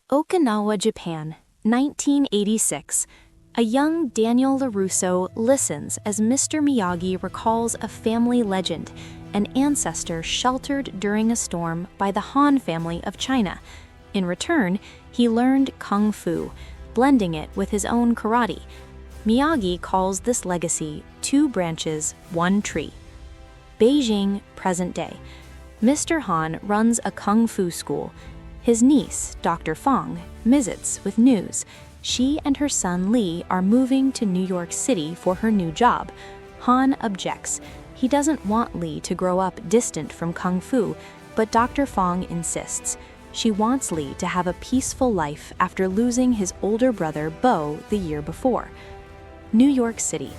Okinawa, Japan, 1986. A young Daniel LaRusso listens as Mr. Miyagi recalls a family legend, an ancestor sheltered during a storm by the Han family of China. In return, he learned Kung Fu, blending it with his own karate. Miyagi calls this legacy 2 branches, 1 tree. Beijing, present day. Mr. Han runs a Kung Fu school. His niece, Dr. Fong, visits with news. She and her son Li are moving to New York City for her new job. Han objects. He doesn't want Li to grow up distant from Kung Fu, but Dr. Fong insists. She wants Li to have a peaceful life after losing his older brother Bo the year before. New York City.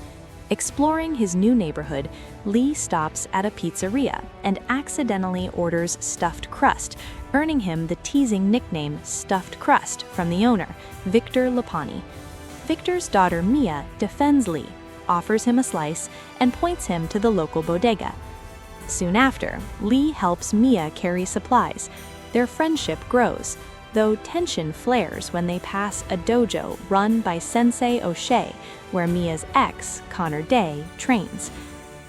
Exploring his new neighborhood, Li stops at a pizzeria and accidentally orders stuffed crust, earning him the teasing nickname Stuffed Crust from the owner, Victor Lapani. Victor's daughter Mia defends Li, offers him a slice, and points him to the local bodega. Soon after, Li helps Mia carry supplies. Their friendship grows, though tension flares when they pass a dojo run by Sensei O'Shea, where Mia's ex, Connor Day, trains.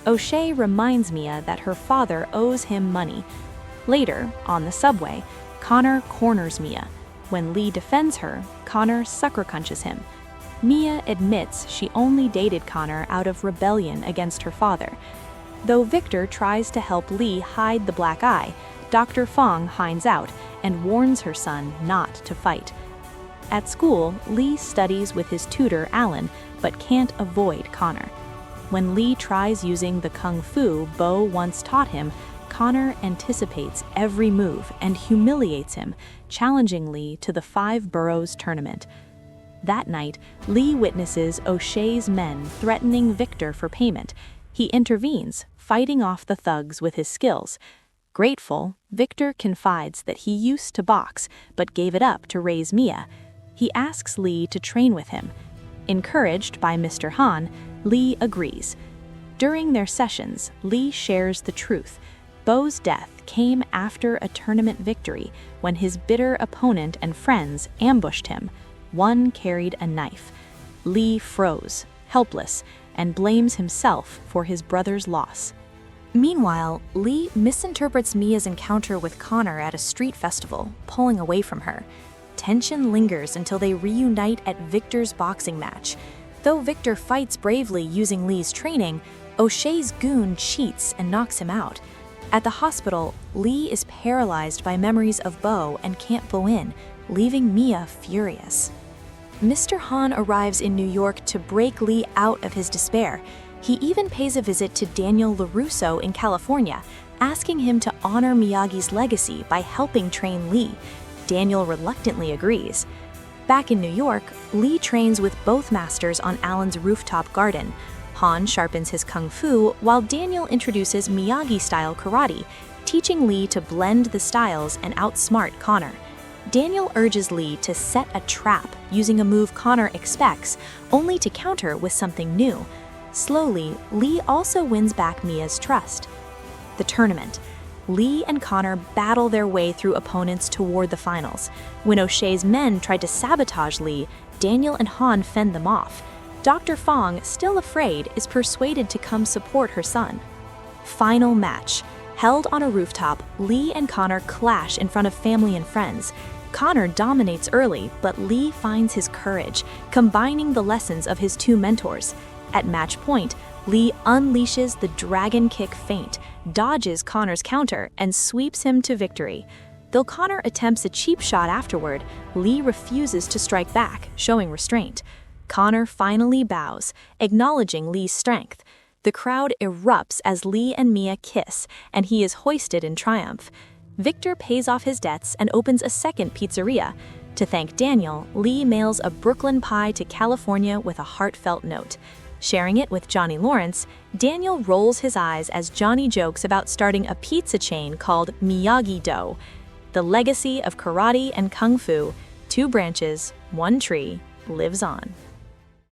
O'Shea reminds Mia that her father owes him money. Later, on the subway, Connor corners Mia. When Li defends her, Connor sucker punches him. Mia admits she only dated Connor out of rebellion against her father. Though Victor tries to help Li hide the black eye, Dr. Fong finds out and warns her son not to fight. At school, Li studies with his tutor Alan, but can't avoid Connor. When Li tries using the Kung Fu Bo once taught him, Connor anticipates every move and humiliates him, challenging Li to the 5 Boroughs tournament. That night, Li witnesses O'Shea's men threatening Victor for payment. He intervenes, fighting off the thugs with his skills. Grateful, Victor confides that he used to box, but gave it up to raise Mia. He asks Li to train with him. Encouraged by Mr. Han, Li agrees. During their sessions, Li shares the truth. Bo's death came after a tournament victory when his bitter opponent and friends ambushed him. One carried a knife. Li froze, helpless, and blames himself for his brother's loss. Meanwhile, Li misinterprets Mia's encounter with Connor at a street festival, pulling away from her. Tension lingers until they reunite at Victor's boxing match. Though Victor fights bravely using Li's training, O'Shea's goon cheats and knocks him out. At the hospital, Li is paralyzed by memories of Bo and can't go in, leaving Mia furious. Mr. Han arrives in New York to break Li out of his despair. He even pays a visit to Daniel LaRusso in California, asking him to honor Miyagi's legacy by helping train Li. Daniel reluctantly agrees. Back in New York, Li trains with both masters on Alan's rooftop garden. Han sharpens his kung fu while Daniel introduces Miyagi-style karate, teaching Li to blend the styles and outsmart Connor. Daniel urges Li to set a trap using a move Connor expects, only to counter with something new. Slowly, Li also wins back Mia's trust. The tournament. Li and Connor battle their way through opponents toward the finals. When O'Shea's men tried to sabotage Li, Daniel and Han fend them off. Dr. Fong, still afraid, is persuaded to come support her son. Final match. Held on a rooftop, Li and Connor clash in front of family and friends. Connor dominates early, but Li finds his courage, combining the lessons of his 2 mentors. At match point, Li unleashes the dragon kick feint, dodges Connor's counter, and sweeps him to victory. Though Connor attempts a cheap shot afterward, Li refuses to strike back, showing restraint. Connor finally bows, acknowledging Li's strength. The crowd erupts as Li and Mia kiss, and he is hoisted in triumph. Victor pays off his debts and opens a second pizzeria. To thank Daniel, Li mails a Brooklyn pie to California with a heartfelt note. Sharing it with Johnny Lawrence, Daniel rolls his eyes as Johnny jokes about starting a pizza chain called Miyagi-Do. The legacy of karate and kung fu, 2 branches, 1 tree, lives on.